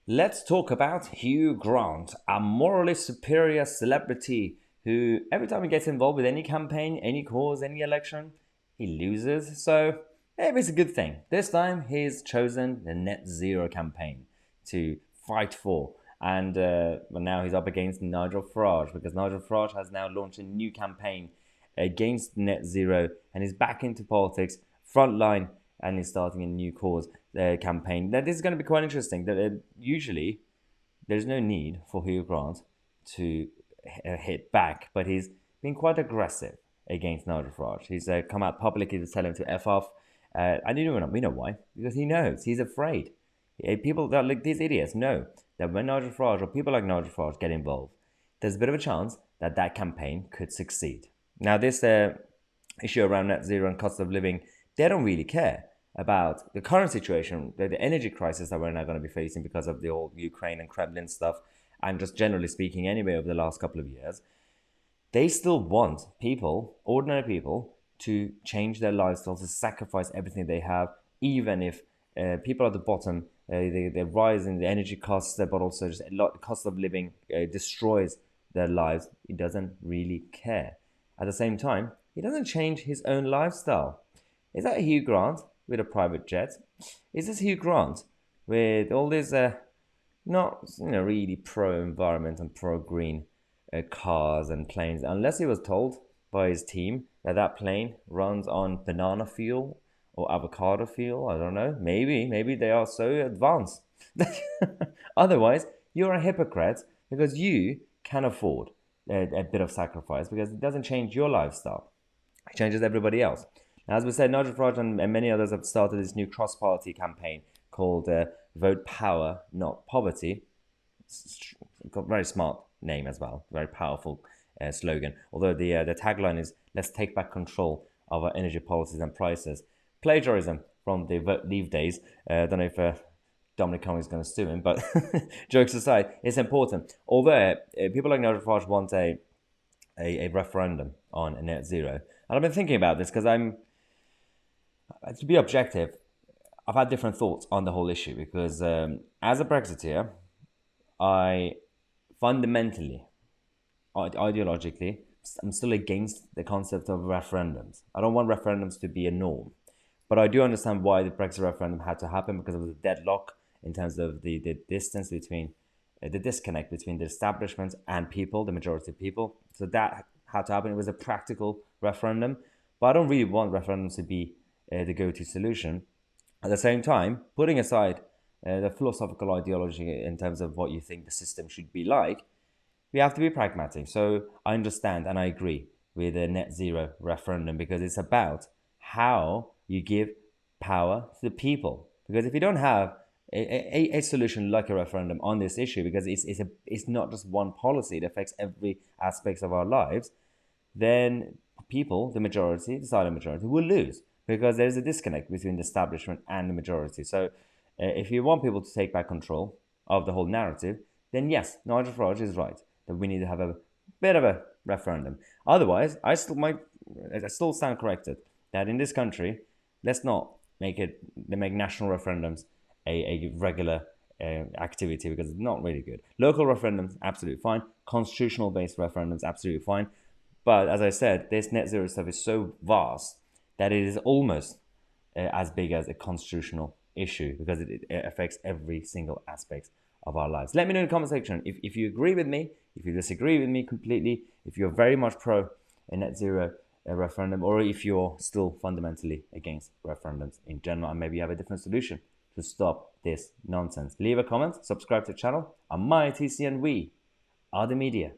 Let's talk about Hugh Grant, a morally superior celebrity who, every time he gets involved with any campaign, any cause, any election, he loses. So maybe it's a good thing. This time he's chosen the net zero campaign to fight for. And well, now he's up against Nigel Farage because Nigel Farage has now launched a new campaign against net zero and he's back into politics, front line, and he's starting a new cause campaign. Now, this is going to be quite interesting. That usually there's no need for Hugh Grant to hit back, but he's been quite aggressive against Nigel Farage. He's come out publicly to tell him to F off. And we know why. Because he knows. He's afraid. People that like these idiots know that when Nigel Farage or people like Nigel Farage get involved, there's a bit of a chance that that campaign could succeed. Now, this issue around net zero and cost of living, they don't really care about the current situation, the energy crisis that we're now going to be facing because of the whole Ukraine and Kremlin stuff, and just generally speaking anyway over the last couple of years. They still want people, ordinary people, to change their lifestyles, to sacrifice everything they have, even if people at the bottom, the rise in the energy costs, but also just a lot, the cost of living destroys their lives. He doesn't really care. At the same time, he doesn't change his own lifestyle. Is that Hugh Grant with a private jet? Is this Hugh Grant with all these not really pro-environment and pro-green cars and planes, unless he was told by his team that that plane runs on banana fuel or avocado fuel? I don't know. Maybe they are so advanced. Otherwise, you're a hypocrite because you can afford a bit of sacrifice because it doesn't change your lifestyle. It changes everybody else. Now, as we said, Nigel Farage and many others have started this new cross-party campaign called Vote Power, Not Poverty. It's got a very smart name as well, very powerful slogan. Although the tagline is "Let's take back control of our energy policies and prices." Plagiarism from the Leave days. I don't know if Dominic Cummings is going to sue him, but jokes aside, it's important. Although people like Nigel Farage want a referendum on net zero, and I've been thinking about this because to be objective, I've had different thoughts on the whole issue because as a Brexiteer, I fundamentally, ideologically, I'm still against the concept of referendums. I don't want referendums to be a norm. But I do understand why the Brexit referendum had to happen because of the deadlock in terms of the distance between, the disconnect between the establishment and people, the majority of people. So that had to happen. It was a practical referendum. But I don't really want referendums to be the go-to solution. At the same time, putting aside the philosophical ideology in terms of what you think the system should be like, we have to be pragmatic. So I understand and I agree with a net zero referendum because it's about how you give power to the people. Because if you don't have a solution like a referendum on this issue, because it's not just one policy, it affects every aspect of our lives, then people, the majority, the silent majority, will lose because there's a disconnect between the establishment and the majority. So if you want people to take back control of the whole narrative, then yes, Nigel Farage is right that we need to have a bit of a referendum. Otherwise, I still stand corrected that in this country, let's not make national referendums a regular activity because it's not really good. Local referendums, absolutely fine. Constitutional based referendums, absolutely fine. But as I said, this net zero stuff is so vast that it is almost as big as a constitutional issue because it affects every single aspect of our lives. Let me know in the comment section if you agree with me, if you disagree with me completely, if you're very much pro a net zero referendum, or if you're still fundamentally against referendums in general and maybe you have a different solution to stop this nonsense. Leave a comment, subscribe to the channel. I'm Tousi and we are the media.